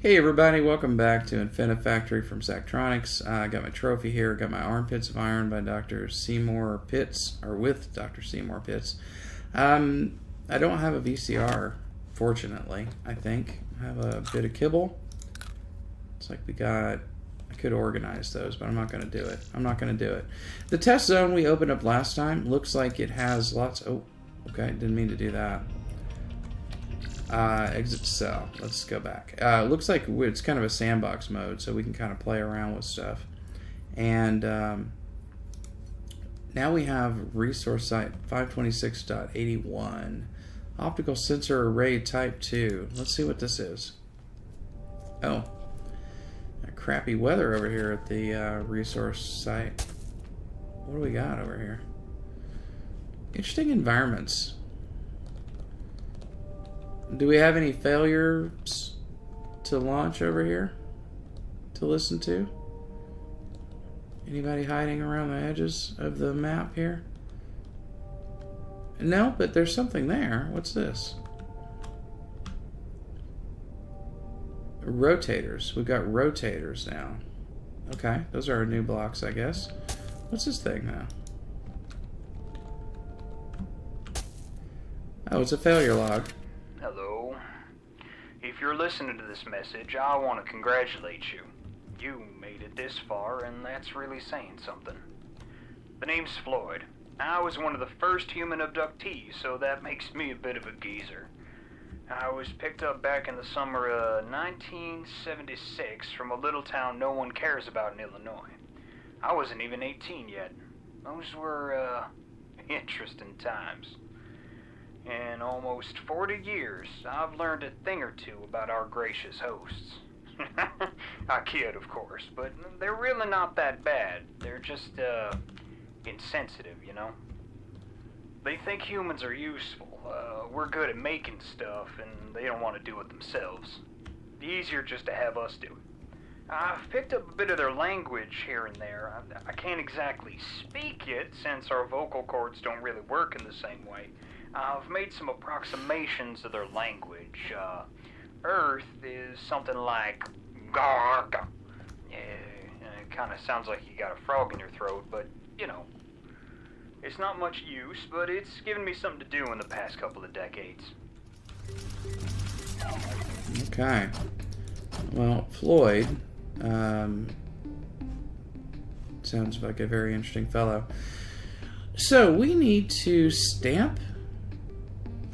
Hey everybody, welcome back to Infinifactory from Zachtronics. I got my trophy here, got my Armpits of Iron by Dr. Seymour Pitts, or with Dr. Seymour Pitts. I don't have a VCR, fortunately, I think. I have a bit of kibble. It's like I could organize those, but I'm not going to do it. The test zone we opened up last time looks like it has lots... Oh, okay, didn't mean to do that. Exit cell. Let's go back. Looks like it's kind of a sandbox mode, so we can kind of play around with stuff. And now we have resource site 526.81. Optical sensor array type 2. Let's see what this is. Oh. Crappy weather over here at the resource site. What do we got over here? Interesting environments. Do we have any failures to launch over here to listen to? Anybody hiding around the edges of the map here? No, but there's something there. What's this? Rotators. We've got rotators now. Okay, those are our new blocks, I guess. What's this thing now? Oh, it's a failure log. Hello. If you're listening to this message, I want to congratulate you. You made it this far, and that's really saying something. The name's Floyd. I was one of the first human abductees, so that makes me a bit of a geezer. I was picked up back in the summer of 1976 from a little town no one cares about in Illinois. I wasn't even 18 yet. Those were, interesting times. In almost 40 years, I've learned a thing or two about our gracious hosts. I kid, of course, but they're really not that bad. They're just, insensitive, you know? They think humans are useful. We're good at making stuff, and they don't want to do it themselves. It's easier just to have us do it. I've picked up a bit of their language here and there. I can't exactly speak it, since our vocal cords don't really work in the same way. I've made some approximations of their language. Earth is something like garg. Yeah, it kind of sounds like you got a frog in your throat, but, you know. It's not much use, but it's given me something to do in the past couple of decades. Okay. Well, Floyd sounds like a very interesting fellow. So we need to stamp.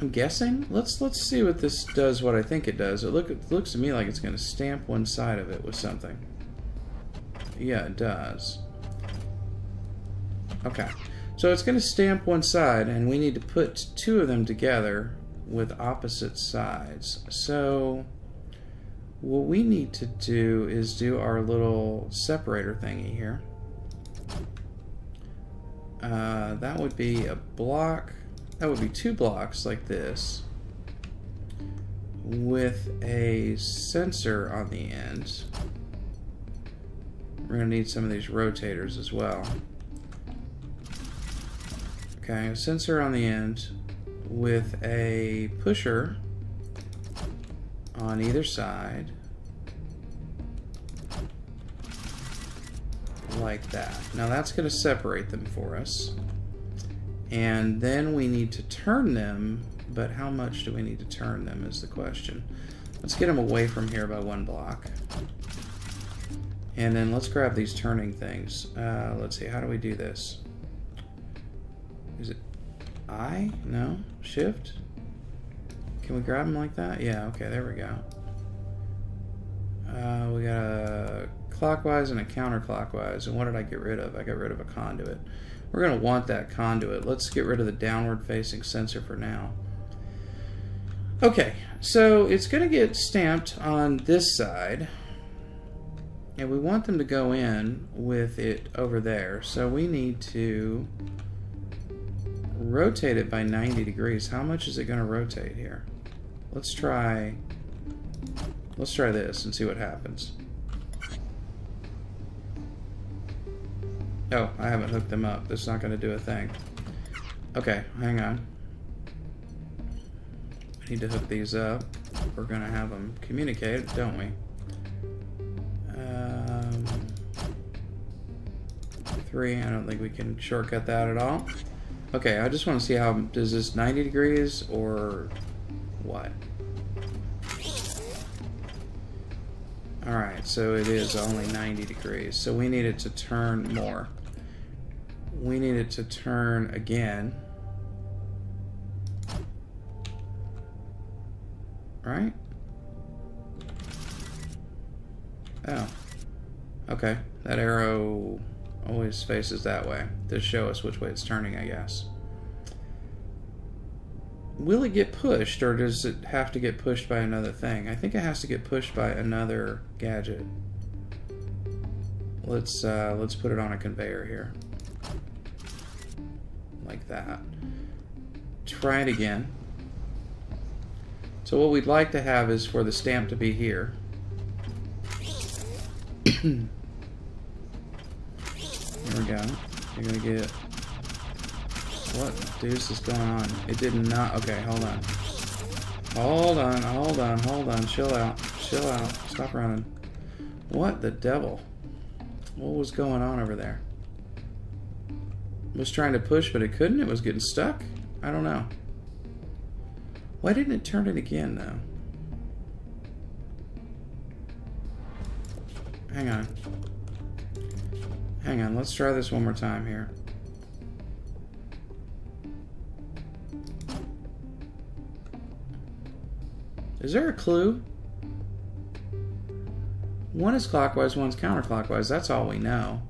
I'm guessing. Let's see what this does. What I think it does. It looks to me like it's going to stamp one side of it with something. Yeah, it does. Okay. So it's going to stamp one side, and we need to put two of them together with opposite sides. So what we need to do is do our little separator thingy here. That would be a block. That would be two blocks like this with a sensor on the end. We're going to need some of these rotators as well. Okay, a sensor on the end with a pusher on either side. Like that. Now that's going to separate them for us. And then we need to turn them, but how much do we need to turn them is the question. Let's get them away from here by one block. And then let's grab these turning things. Let's see, how do we do this? Is it I? No? Shift? Can we grab them like that? Yeah, okay, there we go. We got a clockwise and a counterclockwise. And what did I get rid of? I got rid of a conduit. We're going to want that conduit. Let's get rid of the downward facing sensor for now. Okay, so it's going to get stamped on this side. And we want them to go in with it over there. So we need to rotate it by 90 degrees. How much is it going to rotate here? Let's try this and see what happens. Oh, I haven't hooked them up. That's not going to do a thing. Okay, hang on. I need to hook these up. We're going to have them communicate, don't we? 3. I don't think we can shortcut that at all. Okay, I just want to see how, does this 90 degrees or what? Alright, so it is only 90 degrees. So we need it to turn more. We need it to turn again. Right? Oh. Okay. That arrow always faces that way to show us which way it's turning, I guess. Will it get pushed, or does it have to get pushed by another thing? I think it has to get pushed by another gadget. Let's put it on a conveyor here. Like that. Try it again. So what we'd like to have is for the stamp to be here. Here we go. You're gonna get... What deuce is going on? It did not... Okay, hold on. Hold on, hold on, hold on. Chill out. Chill out. Stop running. What the devil? What was going on over there? It was trying to push, but it couldn't? It was getting stuck? I don't know. Why didn't it turn it again, though? Hang on. Hang on, let's try this one more time here. Is there a clue? One is clockwise, one's counterclockwise. That's all we know.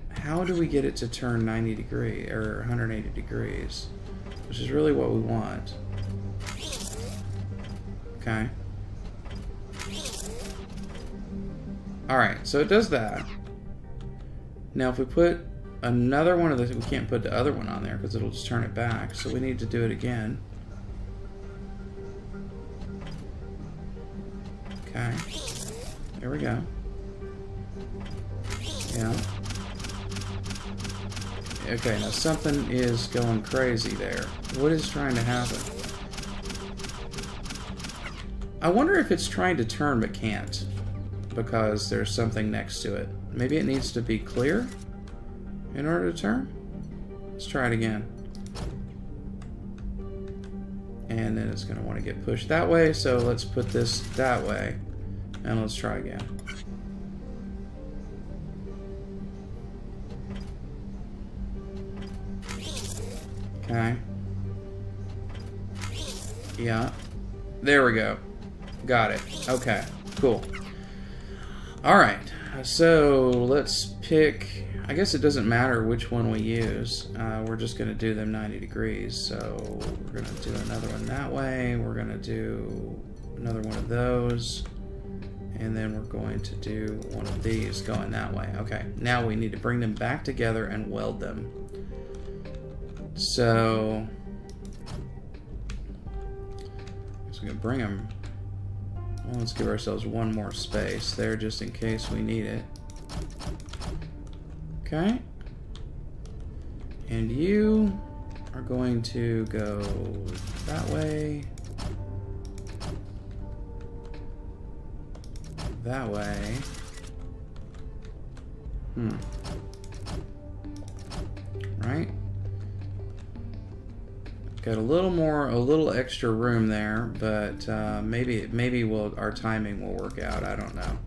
How do we get it to turn 90 degrees, or 180 degrees? Which is really what we want. Okay. Alright, so it does that. Now if we put another one of the... We can't put the other one on there because it'll just turn it back. So we need to do it again. Okay. There we go. Yeah. Okay, now something is going crazy there. What is trying to happen? I wonder if it's trying to turn but can't, because there's something next to it. Maybe it needs to be clear in order to turn? Let's try it again. And then it's going to want to get pushed that way, so let's put this that way. And let's try again. Okay. Yeah. There we go. Got it. Okay. Cool. Alright. So, let's pick... I guess it doesn't matter which one we use. We're just going to do them 90 degrees. So, we're going to do another one that way. We're going to do another one of those. And then we're going to do one of these going that way. Okay. Now we need to bring them back together and weld them. So we're going to bring them. Well, let's give ourselves one more space there just in case we need it. Okay. And you are going to go that way. That way. Right? Got a little extra room there, but maybe our timing will work out. I don't know.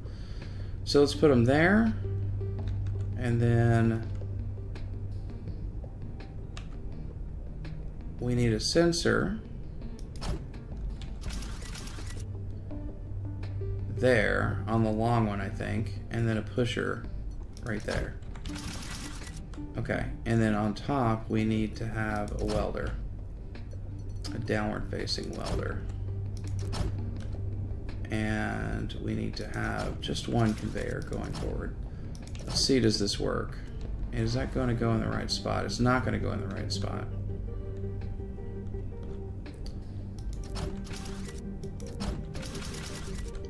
So let's put them there, and then we need a sensor there on the long one, I think, and then a pusher right there. Okay, and then on top we need to have a welder. A downward facing welder. And we need to have just one conveyor going forward. Let's see, does this work? Is that going to go in the right spot? It's not going to go in the right spot.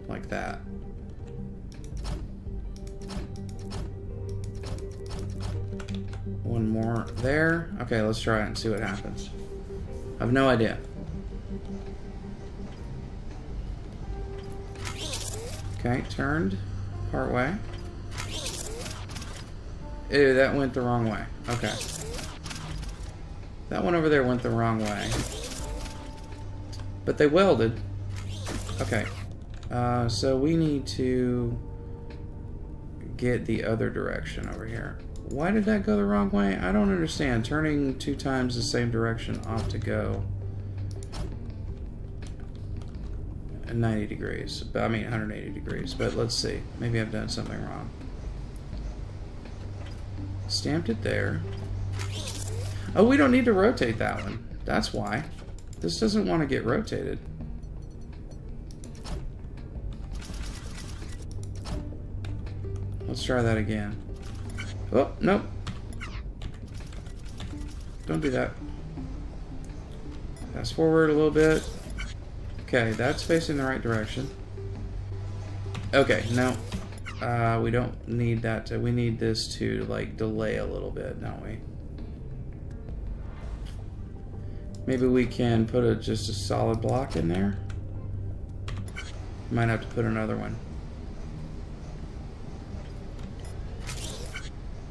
Like that. One more there. Okay, let's try it and see what happens. I have no idea. Okay, turned part way. Ew, that went the wrong way. Okay. That one over there went the wrong way. But they welded. Okay. So we need to get the other direction over here. Why did that go the wrong way? I don't understand. Turning 2 times the same direction ought to go 90 degrees. I mean 180 degrees. But let's see. Maybe I've done something wrong. Stamped it there. Oh, we don't need to rotate that one. That's why. This doesn't want to get rotated. Let's try that again. Oh, nope. Don't do that. Fast forward a little bit. Okay, that's facing the right direction. Okay, no. We don't need that to... We need this to, like, delay a little bit, don't we? Maybe we can put just a solid block in there. Might have to put another one.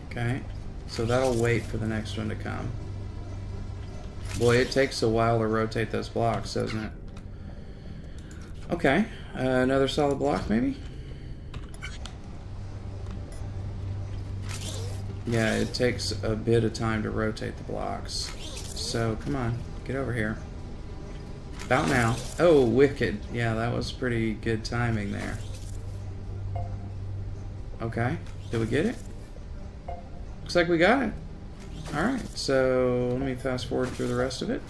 Okay, so that'll wait for the next one to come. Boy, it takes a while to rotate those blocks, doesn't it? Okay, another solid block maybe? Yeah, it takes a bit of time to rotate the blocks. So, come on, get over here. About now. Oh, wicked. Yeah, that was pretty good timing there. Okay, did we get it? Looks like we got it. Alright, so let me fast forward through the rest of it.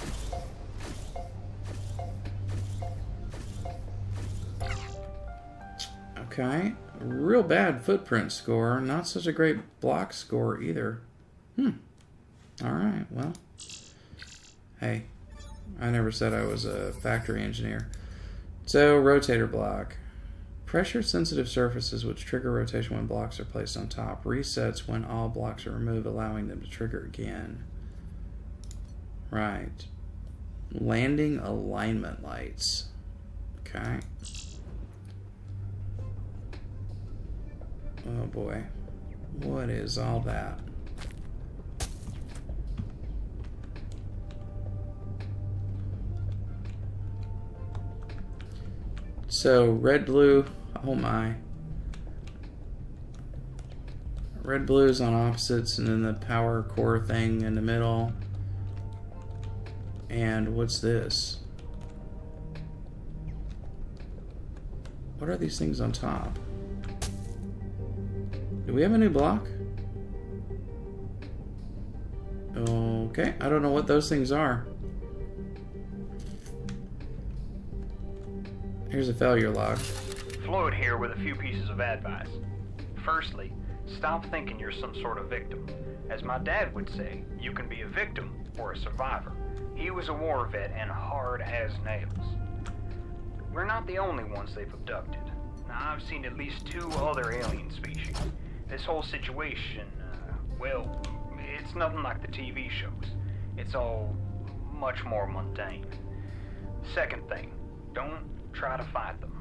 Okay, real bad footprint score. Not such a great block score either. Alright, well. Hey, I never said I was a factory engineer. So, rotator block. Pressure-sensitive surfaces which trigger rotation when blocks are placed on top. Resets when all blocks are removed, allowing them to trigger again. Right. Landing alignment lights. Okay. Oh boy. What is all that? So, red, blue, oh my. Red, blue is on opposites, and then the power core thing in the middle. And what's this? What are these things on top? Do we have a new block? Okay, I don't know what those things are. Here's a failure log. Floyd here with a few pieces of advice. Firstly, stop thinking you're some sort of victim. As my dad would say, you can be a victim or a survivor. He was a war vet and hard as nails. We're not the only ones they've abducted. Now, I've seen at least 2 other alien species. This whole situation, well, it's nothing like the TV shows. It's all much more mundane. Second thing, don't try to fight them.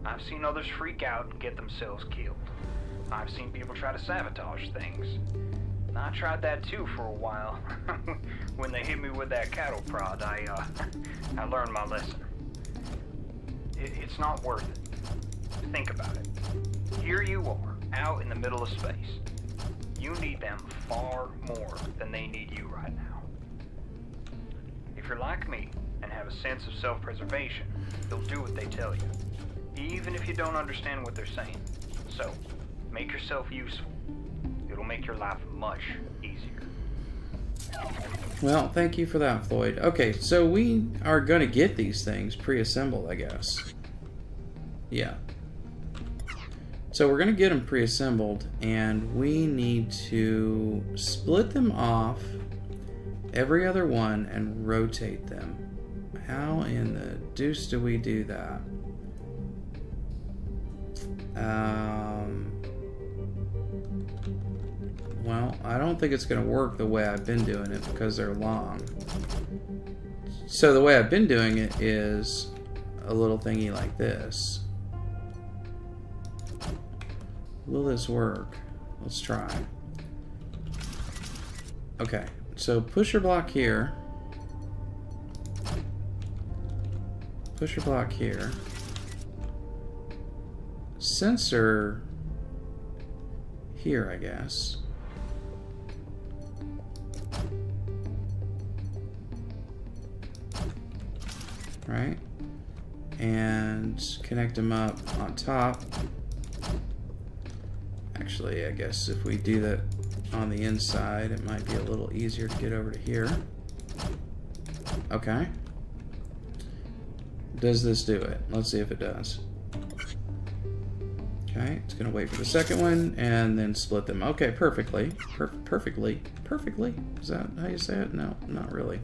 I've seen others freak out and get themselves killed. I've seen people try to sabotage things. I tried that too for a while. When they hit me with that cattle prod, I learned my lesson. It's not worth it. Think about it. Here you are, out in the middle of space. You need them far more than they need you right now. If you're like me and have a sense of self-preservation, they'll do what they tell you, even if you don't understand what they're saying. So, make yourself useful. It'll make your life much easier. Well, thank you for that, Floyd. Okay, so we are going to get these things pre-assembled, I guess. Yeah. So we're going to get them pre-assembled, and we need to split them off, every other one, and rotate them. How in the deuce do we do that? Well, I don't think it's going to work the way I've been doing it because they're long. So the way I've been doing it is a little thingy like this. Will this work? Let's try. Okay, so pusher block here. Pusher block here. Sensor here, I guess. Right? And connect them up on top. Actually, I guess if we do that on the inside, it might be a little easier to get over to here. Okay. Does this do it? Let's see if it does. Okay, it's going to wait for the second one and then split them. Okay, perfectly. Perfectly. Is that how you say it? No, not really.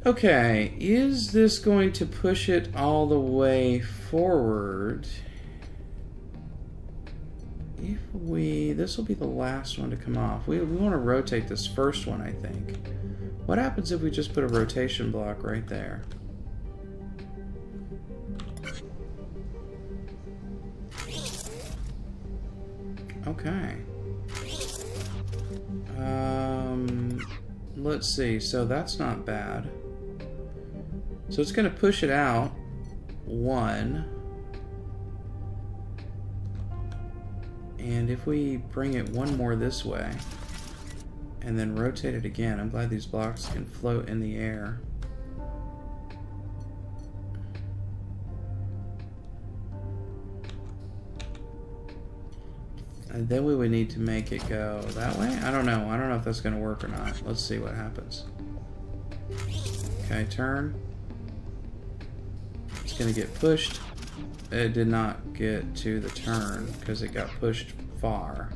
Okay, is this going to push it all the way forward? If this will be the last one to come off. We want to rotate this first one, I think. What happens if we just put a rotation block right there? Okay. Let's see. So that's not bad. So it's going to push it out one. And if we bring it one more this way and then rotate it again, I'm glad these blocks can float in the air. And then we would need to make it go that way? I don't know. I don't know if that's going to work or not. Let's see what happens. Okay, turn. It's going to get pushed. It did not get to the turn because it got pushed far.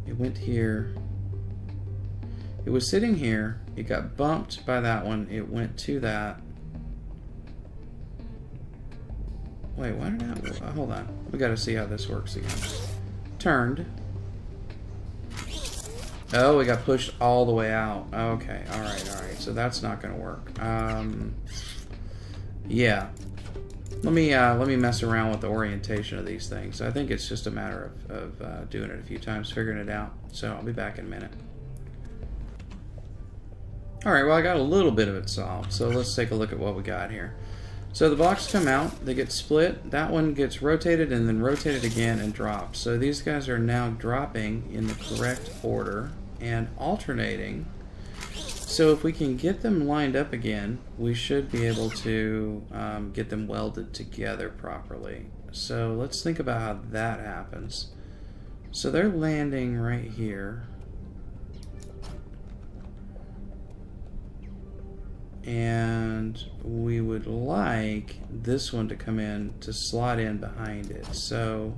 It went here. It was sitting here. It got bumped by that one. It went to that. Wait, why did I... Hold on. We got to see how this works again. Turned. Oh, it got pushed all the way out. Okay, alright. So that's not going to work. Yeah. Let me mess around with the orientation of these things. I think it's just a matter of doing it a few times, figuring it out. So I'll be back in a minute. Alright, well I got a little bit of it solved. So let's take a look at what we got here. So the blocks come out, they get split, that one gets rotated and then rotated again and dropped. So these guys are now dropping in the correct order and alternating. So if we can get them lined up again, we should be able to get them welded together properly. So let's think about how that happens. So they're landing right here. And we would like this one to come in to slot in behind it. So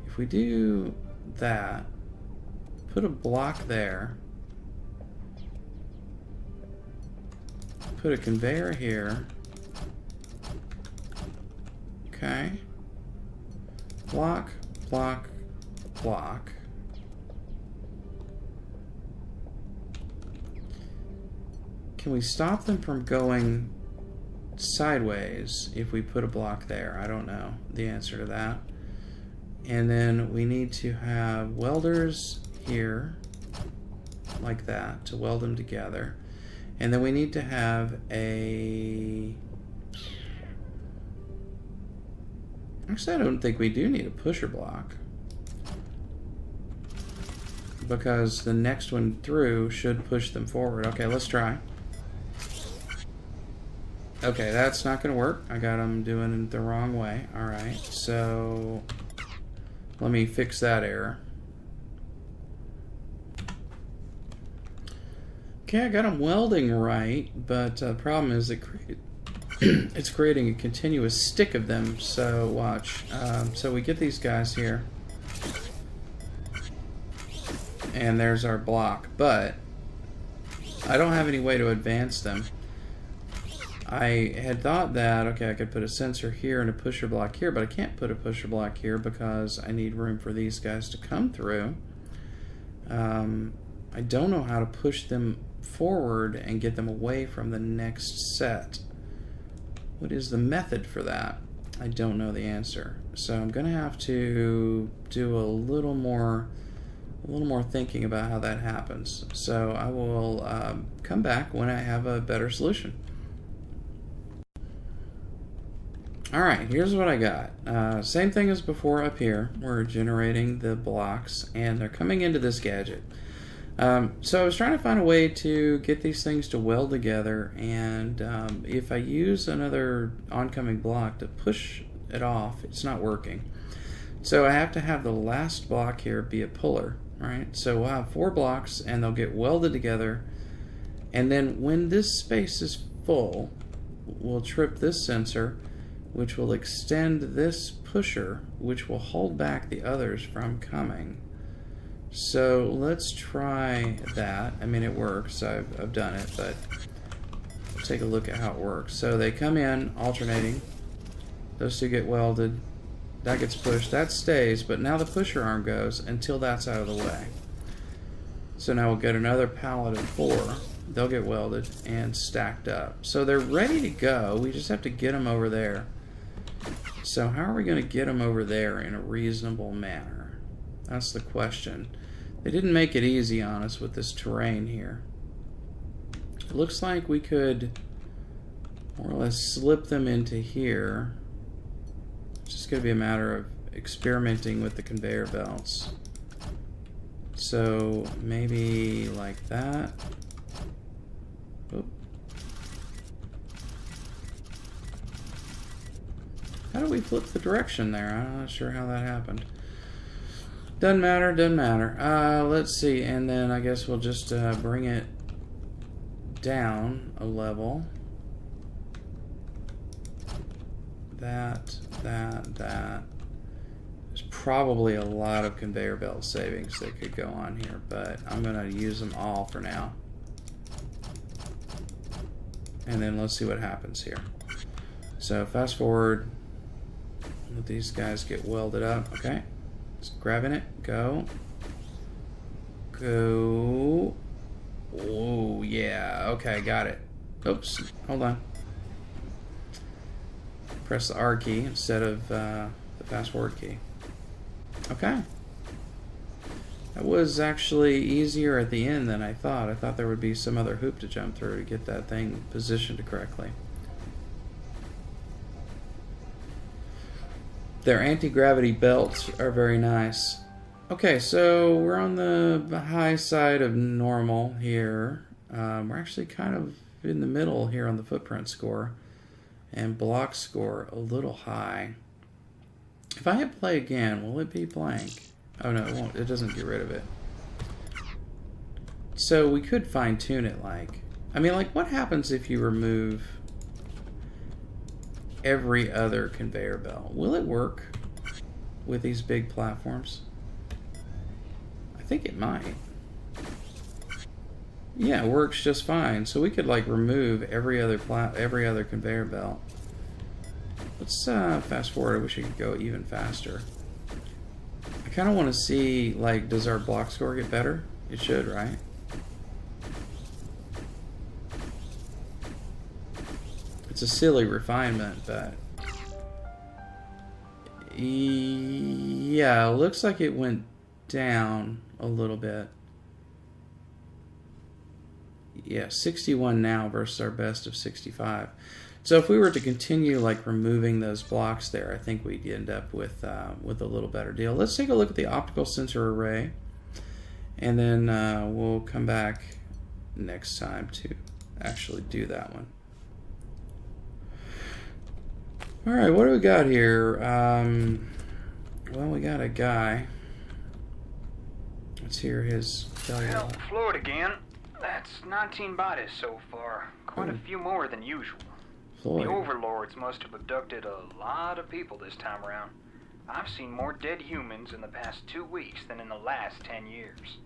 if we do that, put a block there, put a conveyor here, okay, block, block, block. Can we stop them from going sideways if we put a block there? I don't know the answer to that. And then we need to have welders here, like that, to weld them together. And then we need to have a... Actually, I don't think we do need a pusher block, because the next one through should push them forward. Okay, let's try. Okay, that's not going to work. I got them doing it the wrong way. Alright, so let me fix that error. Okay, I got them welding right, but the problem is it's creating a continuous stick of them. So watch. So we get these guys here. And there's our block. But I don't have any way to advance them. I had thought that, okay, I could put a sensor here and a pusher block here, but I can't put a pusher block here because I need room for these guys to come through. I don't know how to push them forward and get them away from the next set. What is the method for that? I don't know the answer. So I'm going to have to do a little more a little more thinking about how that happens. So I will come back when I have a better solution. Alright, here's what I got. Same thing as before up here. We're generating the blocks, and they're coming into this gadget. So I was trying to find a way to get these things to weld together, and if I use another oncoming block to push it off, it's not working. So I have to have the last block here be a puller, right? So we'll have 4 blocks, and they'll get welded together, and then when this space is full, we'll trip this sensor, which will extend this pusher, which will hold back the others from coming. So let's try that. I mean, it works. I've done it, but take a look at how it works. So they come in alternating. Those 2 get welded. That gets pushed. That stays, but now the pusher arm goes until that's out of the way. So now we'll get another pallet of 4. They'll get welded and stacked up. So they're ready to go. We just have to get them over there. So how are we going to get them over there in a reasonable manner? That's the question. They didn't make it easy on us with this terrain here. It looks like we could more or less slip them into here. It's just going to be a matter of experimenting with the conveyor belts. So maybe like that. Oop. How do we flip the direction there? I'm not sure how that happened. Doesn't matter, doesn't matter. Let's see, and then I guess we'll just bring it down a level. That. There's probably a lot of conveyor belt savings that could go on here, but I'm going to use them all for now. And then let's see what happens here. So fast forward. Let these guys get welded up. Okay. Just grabbing it. Go. Go. Oh, yeah. Okay, got it. Oops. Hold on. Press the R key instead of the fast forward key. Okay. That was actually easier at the end than I thought. I thought there would be some other hoop to jump through to get that thing positioned correctly. Their anti-gravity belts are very nice. Okay, so we're on the high side of normal here. We're actually kind of in the middle here on the footprint score. And block score a little high. If I hit play again, will it be blank? Oh no, it won't. It doesn't get rid of it. So we could fine tune it like. I mean, like, what happens if you remove every other conveyor belt? Will it work with these big platforms? I think it might. Yeah, it works just fine. So we could like remove every other conveyor belt. Let's fast forward. I wish it could go even faster. I kind of want to see, like, does our block score get better? It should, right? It's a silly refinement, but yeah, it looks like it went down a little bit. Yeah, 61 now versus our best of 65. So if we were to continue like removing those blocks there, I think we'd end up with a little better deal. Let's take a look at the optical sensor array, and then we'll come back next time to actually do that one. All right, what do we got here? Well, we got a guy. Let's hear his failure. Well, Floyd again. That's 19 bodies so far. Quite a few more than usual. Floyd. The overlords must have abducted a lot of people this time around. I've seen more dead humans in the past 2 weeks than in the last 10 years.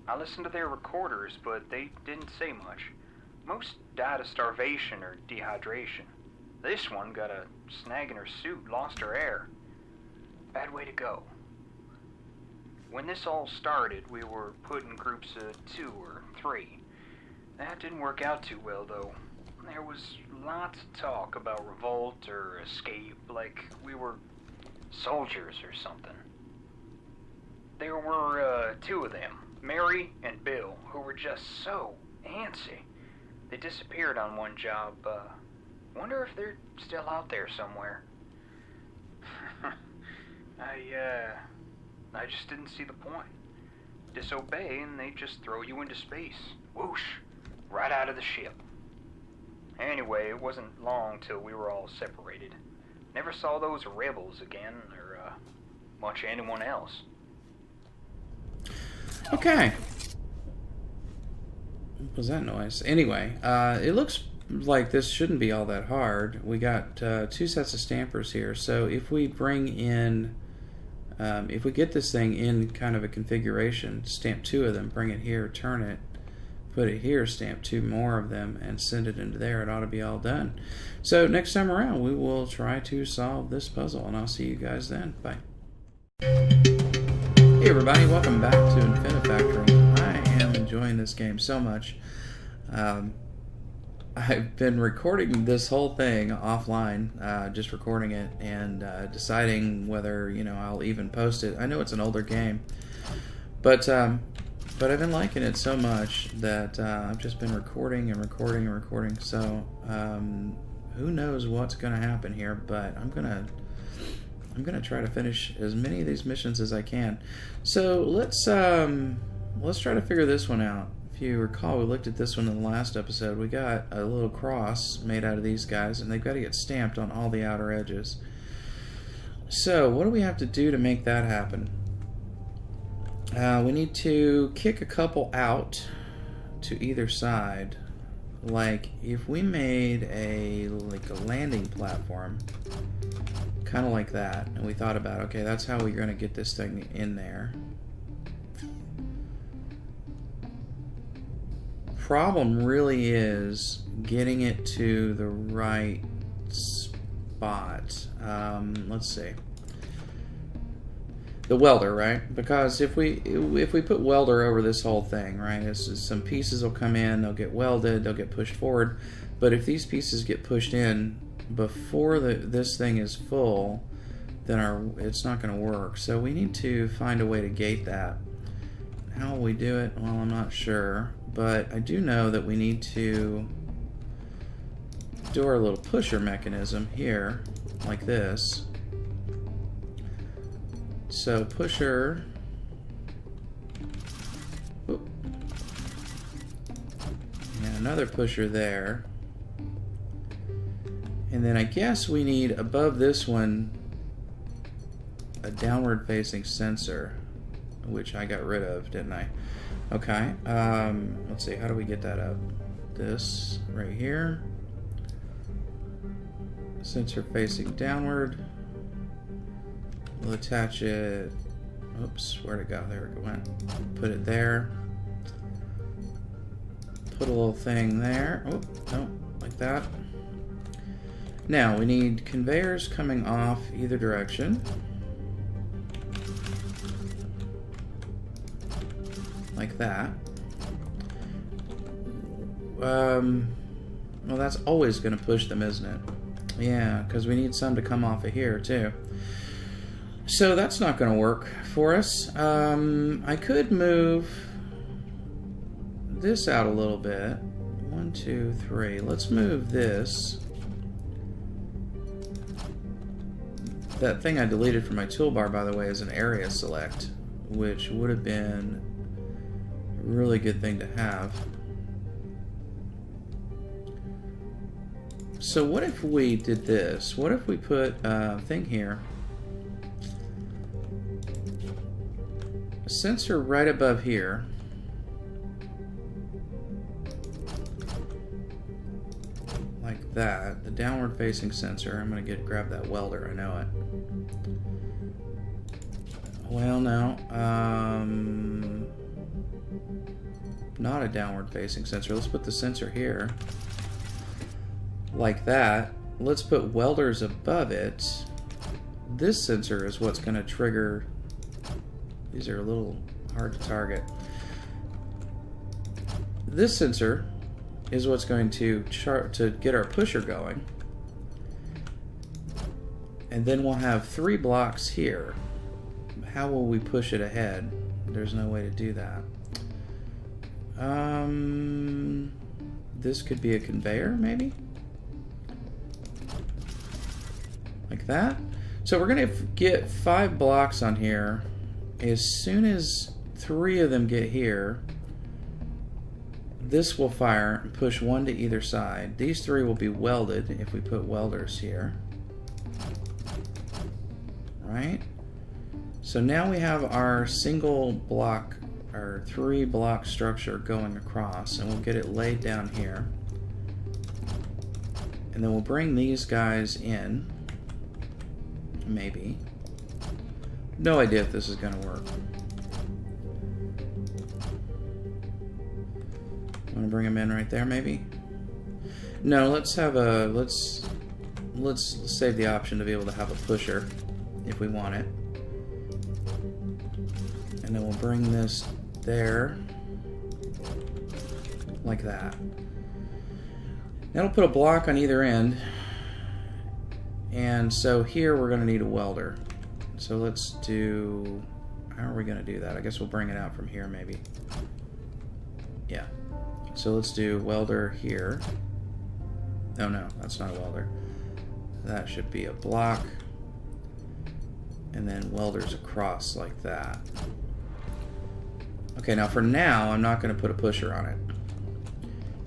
I listened to their recorders, but they didn't say much. Most died of starvation or dehydration. This one got a snag in her suit, lost her air. Bad way to go. When this all started, we were put in groups of 2 or 3. That didn't work out too well, though. There was lots of talk about revolt or escape, like we were soldiers or something. There were 2 of them, Mary and Bill, who were just so antsy. They disappeared on one job. Wonder if they're still out there somewhere. I just didn't see the point. Disobey and they just throw you into space. Whoosh! Right out of the ship. Anyway, it wasn't long till we were all separated. Never saw those rebels again, or much anyone else. Okay. What was that noise? Anyway, it looks like this shouldn't be all that hard. We got 2 sets of stampers here, so if we bring in, if we get this thing in kind of a configuration, stamp 2 of them, bring it here, turn it, put it here, stamp 2 more of them, and send it into there, it ought to be all done. So next time around, we will try to solve this puzzle, and I'll see you guys then. Bye. Hey everybody, welcome back to Infinifactory. I am enjoying this game so much. I've been recording this whole thing offline, just recording it and deciding whether, you know, I'll even post it. I know it's an older game, but I've been liking it so much that I've just been recording and recording and recording. So who knows what's going to happen here, but I'm gonna try to finish as many of these missions as I can. So let's try to figure this one out. If you recall, we looked at this one in the last episode. We got a little cross made out of these guys, and they've got to get stamped on all the outer edges. So what do we have to do to make that happen? We need to kick a couple out to either side. Like if we made a landing platform, kind of like that, and we thought about, okay, that's how we're going to get this thing in there. Problem really is getting it to the right spot. Let's see. The welder, right? Because if we put welder over this whole thing, right, some pieces will come in, they'll get welded, they'll get pushed forward. But if these pieces get pushed in before this thing is full, then it's not going to work. So we need to find a way to gate that. How will we do it? Well, I'm not sure, but I do know that we need to do our little pusher mechanism here, like this. So pusher, and another pusher there. And then I guess we need, above this one, a downward facing sensor, which I got rid of, didn't I? Okay, let's see, how do we get that up? This right here. Sensor facing downward. We'll attach it, oops, where'd it go? There it went. Put it there. Put a little thing there. Oh, no, like that. Now we need conveyors coming off either direction. Like that. Well, that's always going to push them, isn't it? Yeah, because we need some to come off of here too. So that's not going to work for us. I could move this out a little bit. 1, 2, 3. Let's move this. That thing I deleted from my toolbar, by the way, is an area select, which would have been a really good thing to have. So what if we did this? What if we put a thing here? A sensor right above here. Like that. The downward facing sensor. I'm going to grab that welder. I know it. Well, no. Not a downward facing sensor. Let's put the sensor here. Like that. Let's put welders above it. This sensor is what's going to trigger. These are a little hard to target. This sensor is what's going to get our pusher going. And then we'll have 3 blocks here. How will we push it ahead? There's no way to do that. This could be a conveyor, maybe? Like that. So we're going to get 5 blocks on here. As soon as 3 of them get here, this will fire and push 1 to either side. These 3 will be welded if we put welders here. Right? So now we have our single block, our 3 block structure going across, and we'll get it laid down here. And then we'll bring these guys in. Maybe. No idea if this is going to work. Want to bring them in right there, maybe? No, let's have a let's save the option to be able to have a pusher if we want it. And then we'll bring this there like that. That'll put a block on either end. And so here we're going to need a welder. So let's do... How are we going to do that? I guess we'll bring it out from here maybe. Yeah. So let's do welder here. Oh no, that's not a welder. That should be a block. And then welders across like that. Okay, now for now, I'm not going to put a pusher on it.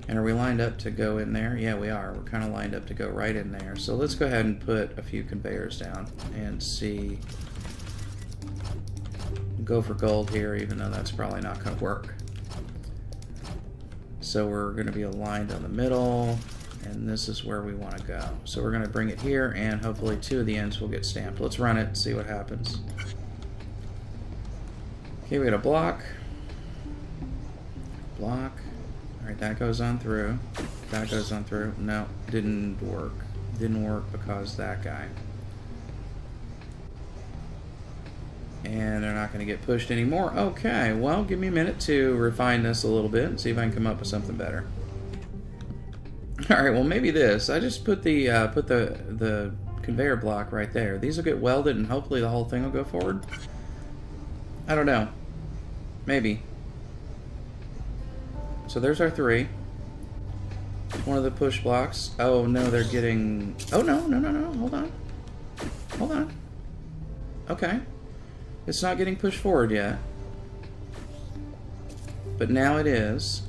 And are we lined up to go in there? Yeah, we are. We're kind of lined up to go right in there. So let's go ahead and put a few conveyors down and see. Go for gold here, even though that's probably not going to work. So we're going to be aligned on the middle, and this is where we want to go. So we're going to bring it here, and hopefully 2 of the ends will get stamped. Let's run it and see what happens. Okay, we got a block. Block. Alright, that goes on through. That goes on through. No, didn't work. Didn't work because that guy. And they're not going to get pushed anymore. Okay, well, give me a minute to refine this a little bit and see if I can come up with something better. Alright, well, maybe this. I just put the conveyor block right there. These will get welded and hopefully the whole thing will go forward. I don't know. Maybe. So there's our 3. One of the push blocks. Oh no, they're getting... Oh no, hold on. Hold on. Okay. It's not getting pushed forward yet. But now it is.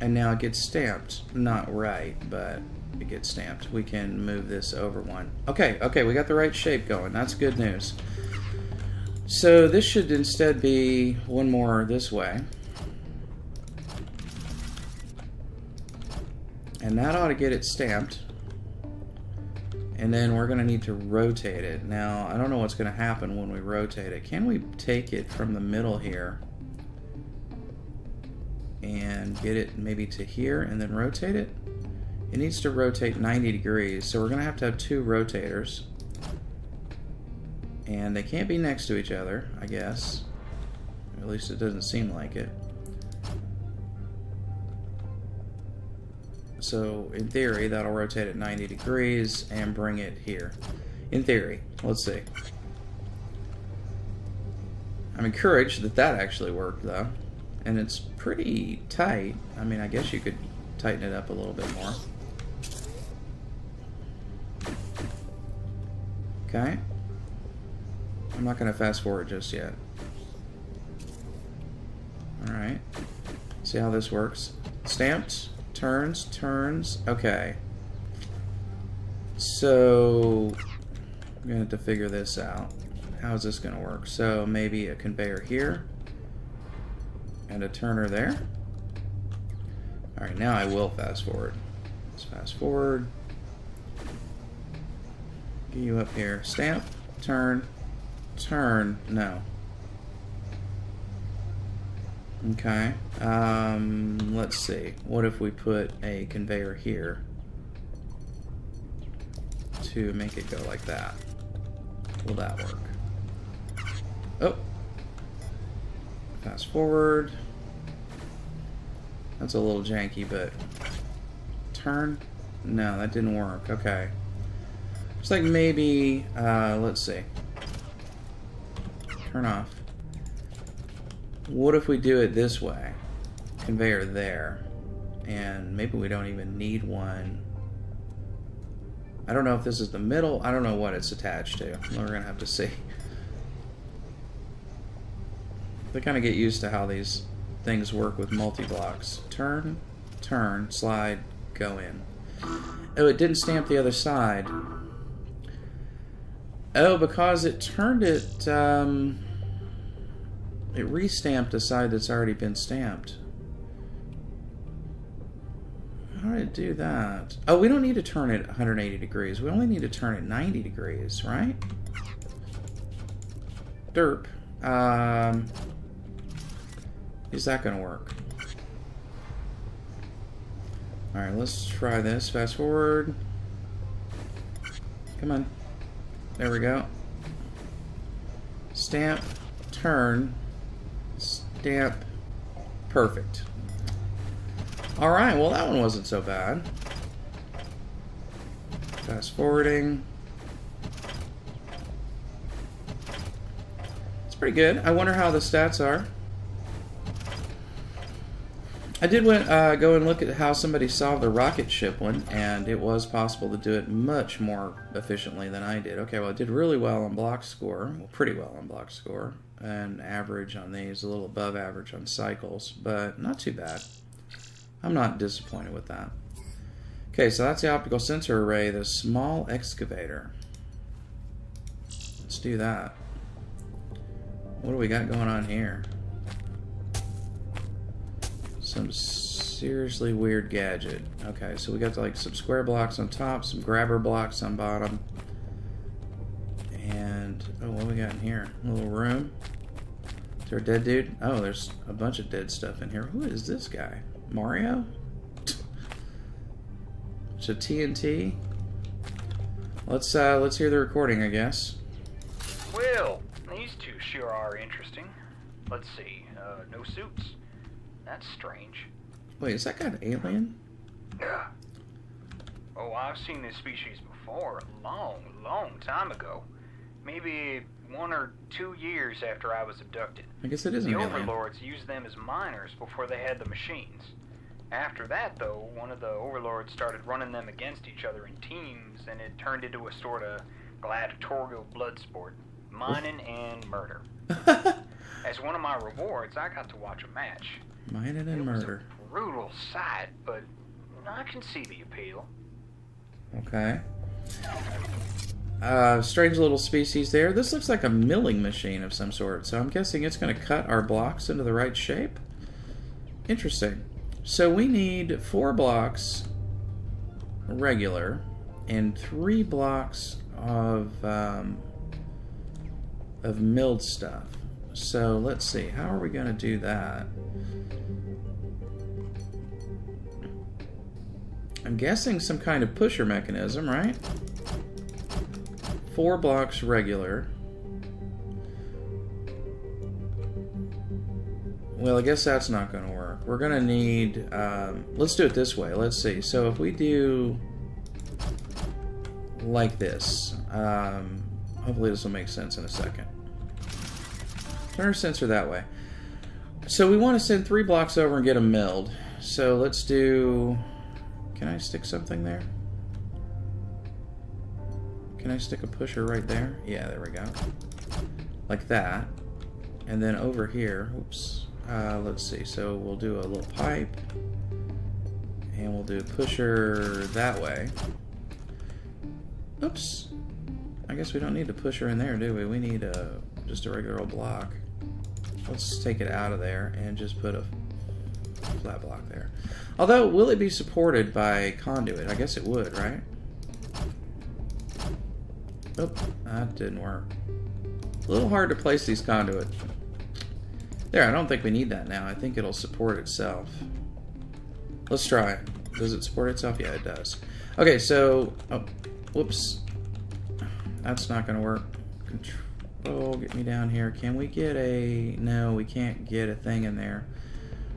And now it gets stamped. Not right, but it gets stamped. We can move this over 1. Okay, we got the right shape going. That's good news. So this should instead be 1 more this way. And that ought to get it stamped. And then we're going to need to rotate it. Now, I don't know what's going to happen when we rotate it. Can we take it from the middle here and get it maybe to here and then rotate it? It needs to rotate 90 degrees, so we're going to have 2 rotators. And they can't be next to each other, I guess. At least it doesn't seem like it. So, in theory, that'll rotate at 90 degrees and bring it here. In theory. Let's see. I'm encouraged that that actually worked, though. And it's pretty tight. I mean, I guess you could tighten it up a little bit more. Okay. I'm not going to fast forward just yet. Alright. See how this works. Stamped. Turns. Okay. So, I'm going to have to figure this out. How is this going to work? So, maybe a conveyor here. And a turner there. Alright, now I will fast forward. Let's fast forward. Get you up here. Stamp. Turn. No. Okay. Let's see. What if we put a conveyor here to make it go like that? Will that work? Oh. Fast forward. That's a little janky, but turn? No, that didn't work. Okay. Looks like maybe, let's see. Turn off. What if we do it this way? Conveyor there. And maybe we don't even need one. I don't know if this is the middle. I don't know what it's attached to. We're going to have to see. They kind of get used to how these things work with multi-blocks. Turn, turn, slide, go in. Oh, it didn't stamp the other side. Oh, because it turned it, it re-stamped a side that's already been stamped. How did it do that? Oh, we don't need to turn it 180 degrees. We only need to turn it 90 degrees, right? Derp. Is that going to work? Alright, let's try this. Fast forward. Come on. There we go. Stamp, turn, stamp. Perfect. Alright, well that one wasn't so bad. Fast forwarding. It's pretty good. I wonder how the stats are. I did go and look at how somebody solved the rocket ship one, and it was possible to do it much more efficiently than I did. Okay, well, I did really well on block score. Well, pretty well on block score. And average on these, a little above average on cycles, but not too bad. I'm not disappointed with that. Okay, so that's the optical sensor array, the small excavator. Let's do that. What do we got going on here? Some seriously weird gadget. Okay, so we got like some square blocks on top, some grabber blocks on bottom. And, oh, what do we got in here? A little room. Is there a dead dude? Oh, there's a bunch of dead stuff in here. Who is this guy? Mario? It's a TNT. Let's hear the recording, I guess. Well, these two sure are interesting. Let's see. No suits. That's strange. Wait, is that guy an alien? Yeah. Oh, I've seen this species before. A long, long time ago. Maybe 1 or 2 years after I was abducted. I guess it is an alien. The overlords used them as miners before they had the machines. After that, though, one of the overlords started running them against each other in teams, and it turned into a sort of gladiatorial blood sport. Mining and murder. As one of my rewards, I got to watch a match. Mining and murder. It was a brutal sight, but I can see the appeal. Okay. Strange little species there. This looks like a milling machine of some sort, so I'm guessing it's going to cut our blocks into the right shape. Interesting. So we need 4 blocks regular and 3 blocks of milled stuff. So let's see, how are we going to do that? I'm guessing some kind of pusher mechanism, right? 4 blocks regular. Well, I guess that's not going to work. We're going to need... let's do it this way. Let's see. So if we do like this, hopefully this will make sense in a second. Turn our sensor that way. So we want to send 3 blocks over and get them milled. So let's do... Can I stick something there? Can I stick a pusher right there? Yeah, there we go. Like that. And then over here, oops. Let's see. So we'll do a little pipe. And we'll do a pusher that way. Oops. I guess we don't need the pusher in there, do we? We need just a regular old block. Let's take it out of there and just put a flat block there. Although, will it be supported by conduit? I guess it would, right? Oh, that didn't work. A little hard to place these conduit. There, I don't think we need that now. I think it'll support itself. Let's try it. Does it support itself? Yeah, it does. Okay, so... Oh, whoops. That's not going to work. Control, get me down here. Can we get a... No, we can't get a thing in there.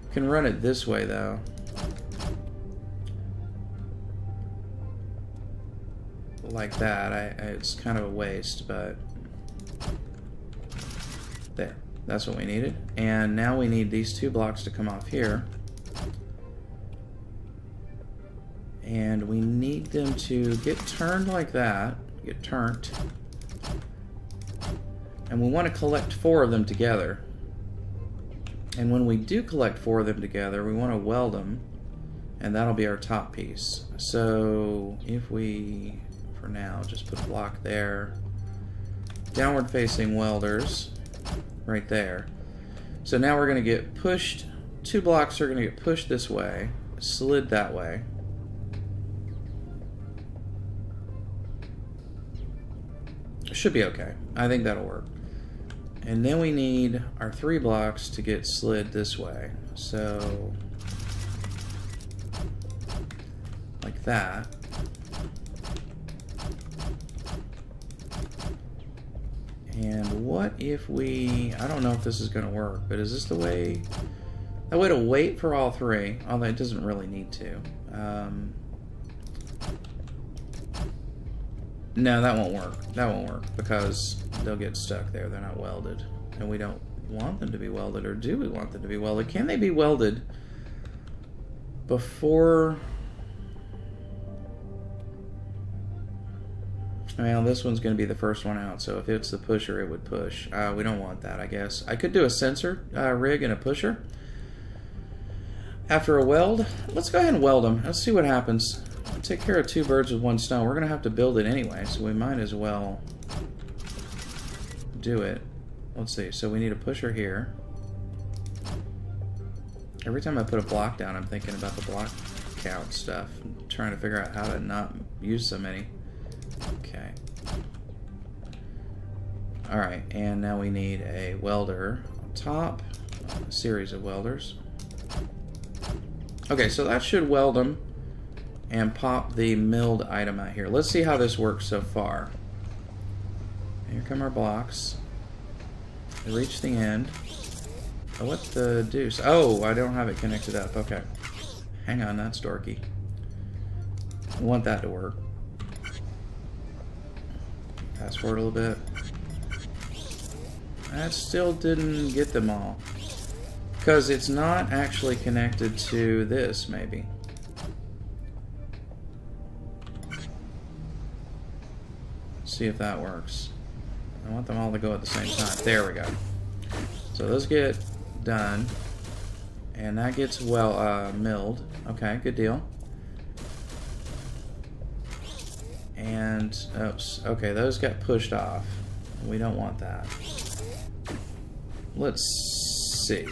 We can run it this way, though. like that. It's kind of a waste, but there. That's what we needed. And now we need these 2 blocks to come off here. And we need them to get turned like that. Get turned. And we want to collect 4 of them together. And when we do collect 4 of them together, we want to weld them. And that'll be our top piece. So if we, for now, just put a block there. Downward facing welders. Right there. So now we're going to get pushed. 2 blocks are going to get pushed this way. Slid that way. Should be okay. I think that'll work. And then we need our 3 blocks to get slid this way. So, like that. And what if we... I don't know if this is going to work, but is this the way... A way to wait for all 3, although it doesn't really need to. No, that won't work. That won't work because they'll get stuck there. They're not welded. And we don't want them to be welded, or do we want them to be welded? Can they be welded before... Well, this one's going to be the first one out, so if it's the pusher, it would push. We don't want that, I guess. I could do a sensor rig and a pusher. After a weld, let's go ahead and weld them. Let's see what happens. Take care of 2 birds with 1 stone. We're going to have to build it anyway, so we might as well do it. Let's see. So we need a pusher here. Every time I put a block down, I'm thinking about the block count stuff. I'm trying to figure out how to not use so many. Okay. Alright, and now we need a welder on top. A series of welders. Okay, so that should weld them and pop the milled item out here. Let's see how this works so far. Here come our blocks. They reach the end. Oh, what the deuce? Oh, I don't have it connected up. Okay. Hang on, that's dorky. I want that to work. Fast forward a little bit. That still didn't get them all. Because it's not actually connected to this, maybe. See if that works. I want them all to go at the same time. There we go. So those get done. And that gets, well, milled. Okay, good deal. And, oops, okay, those got pushed off. We don't want that. Let's see.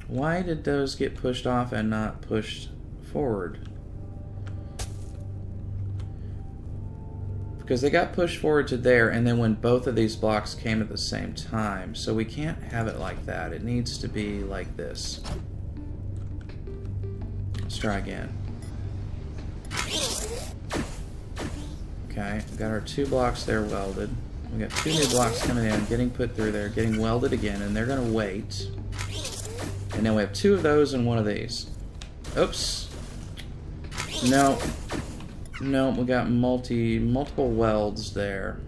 Why did those get pushed off and not pushed forward? Because they got pushed forward to there, and then when both of these blocks came at the same time. So we can't have it like that. It needs to be like this. Let's try again. Okay, got our 2 blocks there welded. We got 2 new blocks coming in, getting put through there, getting welded again, and they're going to wait. And then we have 2 of those and 1 of these. Oops. No. No, we got multiple welds there.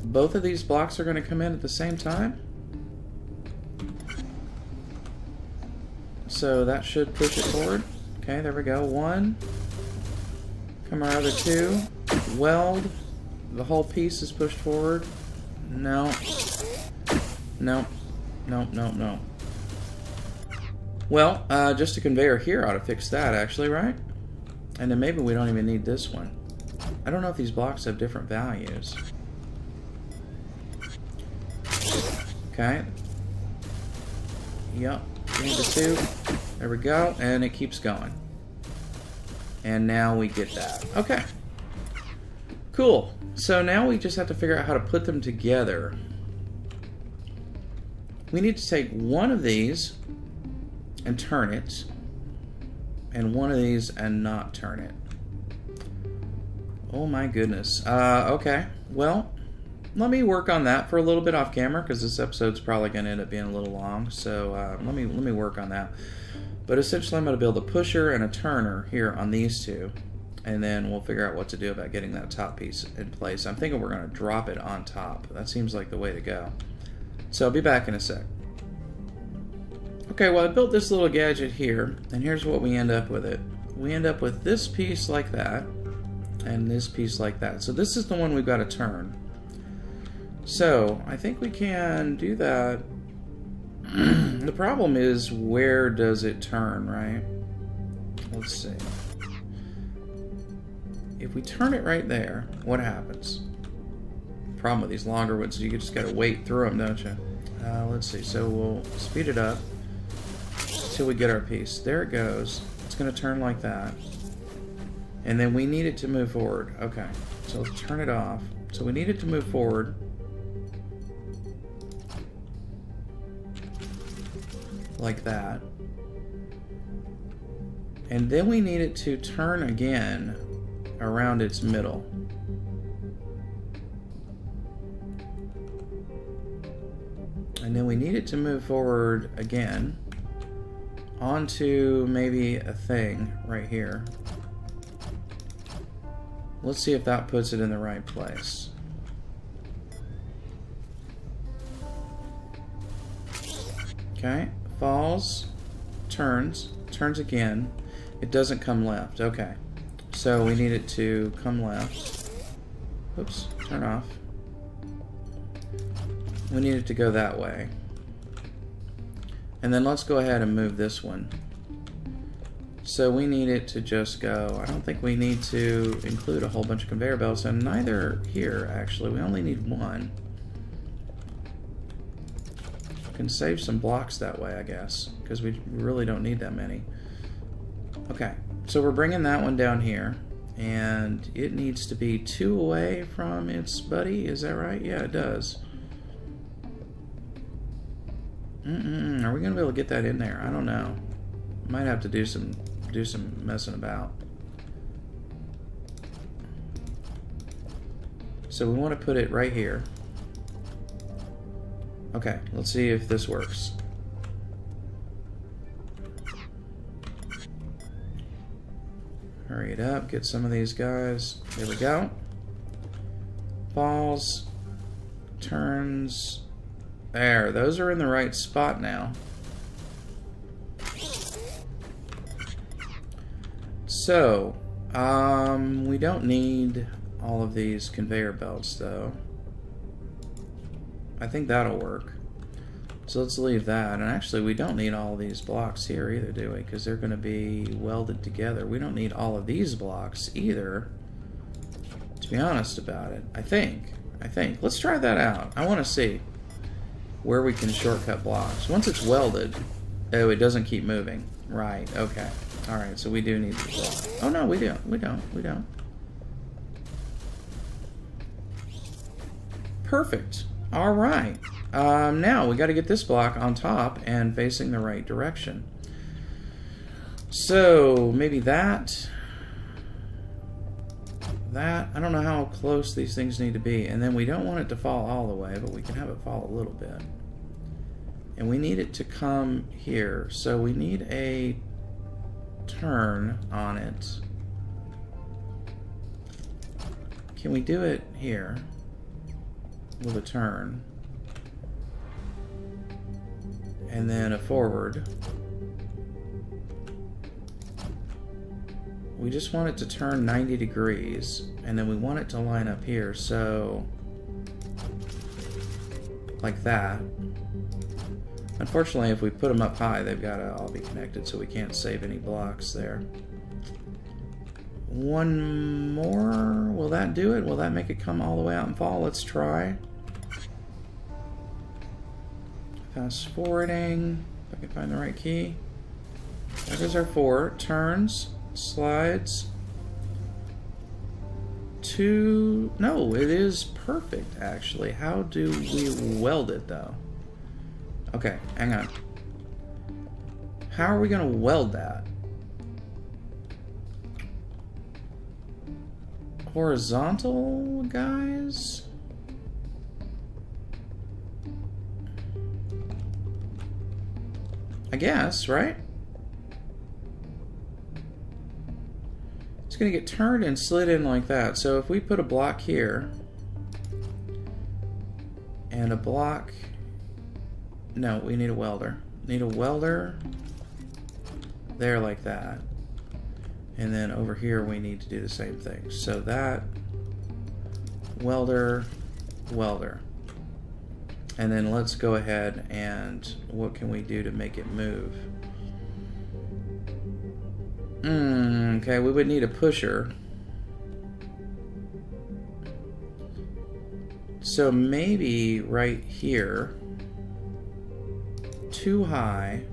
Both of these blocks are going to come in at the same time. So that should push it forward. Okay, there we go. 1. Come our other 2. Weld. The whole piece is pushed forward. No. No. No, no, no. Well, just a conveyor here ought to fix that, actually, right? And then maybe we don't even need this one. I don't know if these blocks have different values. Okay. Yep. Into 2. There we go. And it keeps going. And now we get that. Okay. Cool. So now we just have to figure out how to put them together. We need to take one of these and turn it, and one of these and not turn it. Oh my goodness. Okay. Well, let me work on that for a little bit off camera, because this episode's probably going to end up being a little long. So let me work on that. But essentially, I'm going to build a pusher and a turner here on these 2. and then we'll figure out what to do about getting that top piece in place. I'm thinking we're going to drop it on top. That seems like the way to go. So I'll be back in a sec. Okay, well I built this little gadget here, and here's what we end up with it. We end up with this piece like that, and this piece like that. So this is the one we've got to turn. So I think we can do that. The problem is, where does it turn, right? Let's see. If we turn it right there, what happens? Problem with these longer ones is you just gotta wait through them, don't you? Let's see. So we'll speed it up till we get our piece. There it goes. It's gonna turn like that. And then we need it to move forward. Okay. So let's turn it off. So we need it to move forward. Like that. And then we need it to turn again around its middle. And then we need it to move forward again onto maybe a thing right here. Let's see if that puts it in the right place. Okay, falls, turns again. It doesn't come left. Okay. So we need it to come left. Oops, turn off. We need it to go that way. And then let's go ahead and move this one. So we need it to just go. I don't think we need to include a whole bunch of conveyor belts, and neither here, actually. We only need one. Can save some blocks that way, I guess, because we really don't need that many. Okay, so we're bringing that one down here, and it needs to be 2 away from its buddy. Is that right? Yeah, it does. Are we gonna be able to get that in there? I don't know. Might have to do some messing about. So we want to put it right here. Okay, let's see if this works. Hurry it up, get some of these guys. There we go. Falls, turns. There, those are in the right spot now. So, we don't need all of these conveyor belts though. I think that'll work. So let's leave that. And actually, we don't need all of these blocks here either, do we? Because they're going to be welded together. We don't need all of these blocks either, to be honest about it. I think. Let's try that out. I want to see where we can shortcut blocks. Once it's welded, oh, it doesn't keep moving. Right, okay. Alright, so we do need the block. Oh no, we don't. Perfect. Alright. Now we got to get this block on top and facing the right direction. So maybe that. I don't know how close these things need to be. And then we don't want it to fall all the way, but we can have it fall a little bit. And we need it to come here. So we need a turn on it. Can we do it here with a turn? And then a forward. We just want it to turn 90 degrees, and then we want it to line up here, so like that. Unfortunately, if we put them up high, they've got to all be connected, so we can't save any blocks there. One more. Will that do it? Will that make it come all the way out and fall? Let's try. Fast forwarding. If I can find the right key. There goes our 4. Turns. Slides. 2. No, it is perfect, actually. How do we weld it, though? Okay, hang on. How are we going to weld that? Horizontal, guys? I guess, right? it's going to get turned and slid in like that. So if we put a block here and a block, no, we need a welder. Need a welder there like that. And then over here we need to do the same thing. So that, welder, welder. And then let's go ahead and what can we do to make it move? Okay, we would need a pusher. So maybe right here, too high.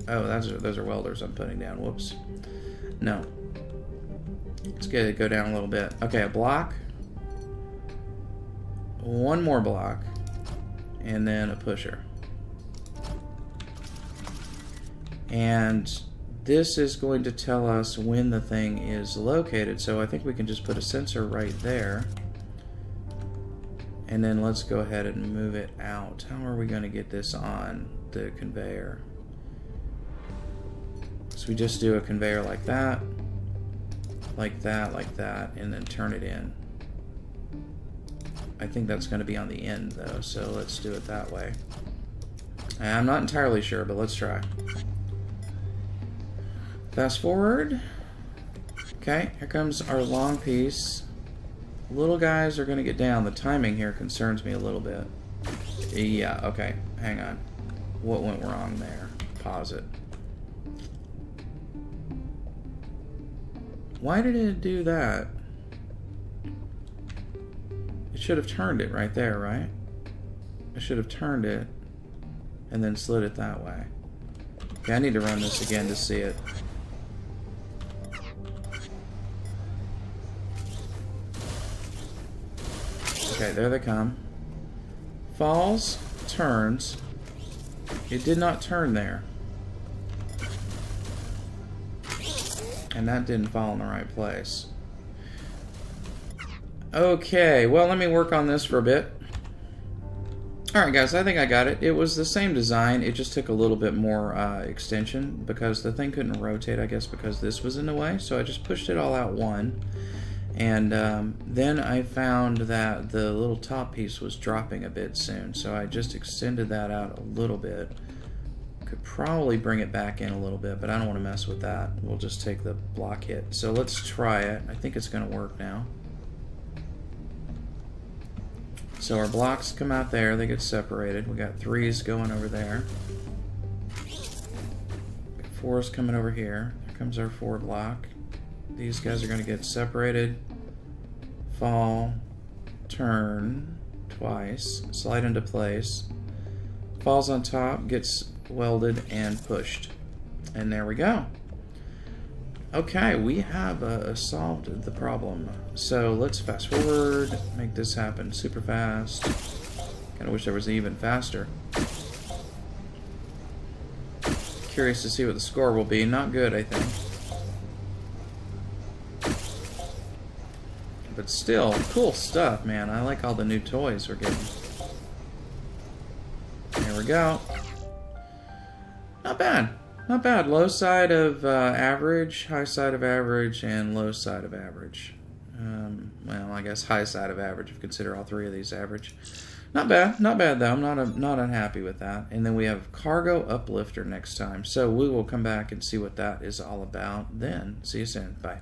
Oh, those are welders I'm putting down. Whoops. No. Let's get it go down a little bit. Okay, a block. One more block. And then a pusher. And this is going to tell us when the thing is located. So I think we can just put a sensor right there. And then let's go ahead and move it out. How are we going to get this on the conveyor? So we just do a conveyor like that, like that, like that, and then turn it in. I think that's going to be on the end though, so let's do it that way. I'm not entirely sure, but let's try. Fast forward. Okay, here comes our long piece. Little guys are going to get down. The timing here concerns me a little bit. Yeah, okay, hang on. What went wrong there? Pause it. Why did it do that? It should have turned it right there, right? I should have turned it and then slid it that way. Okay, I need to run this again to see it. Okay, there they come. Falls, turns. It did not turn there. And that didn't fall in the right place. Okay, well, let me work on this for a bit. Alright guys, I think I got it. It was the same design, it just took a little bit more extension because the thing couldn't rotate, I guess, because this was in the way. So I just pushed it all out one. And then I found that the little top piece was dropping a bit soon. So I just extended that out a little bit. Could probably bring it back in a little bit, but I don't want to mess with that. We'll just take the block hit. So let's try it. I think it's going to work now. So our blocks come out there. They get separated. We got threes going over there. Fours coming over here. Here comes our four block. These guys are going to get separated. Fall. Turn. Twice. Slide into place. Falls on top. Gets welded and pushed, and there we go. Okay, we have solved the problem. So let's fast forward, make this happen super fast. Kind of wish there was even faster. Curious to see what the score will be. Not good, I think, but still cool stuff, man. I like all the new toys we're getting. There we go. Not bad. Not bad. Low side of average, high side of average, and low side of average. Well, I guess high side of average if you consider all three of these average. Not bad. Not bad, though. I'm not unhappy with that. And then we have cargo uplifter next time. So we will come back and see what that is all about then. See you soon. Bye.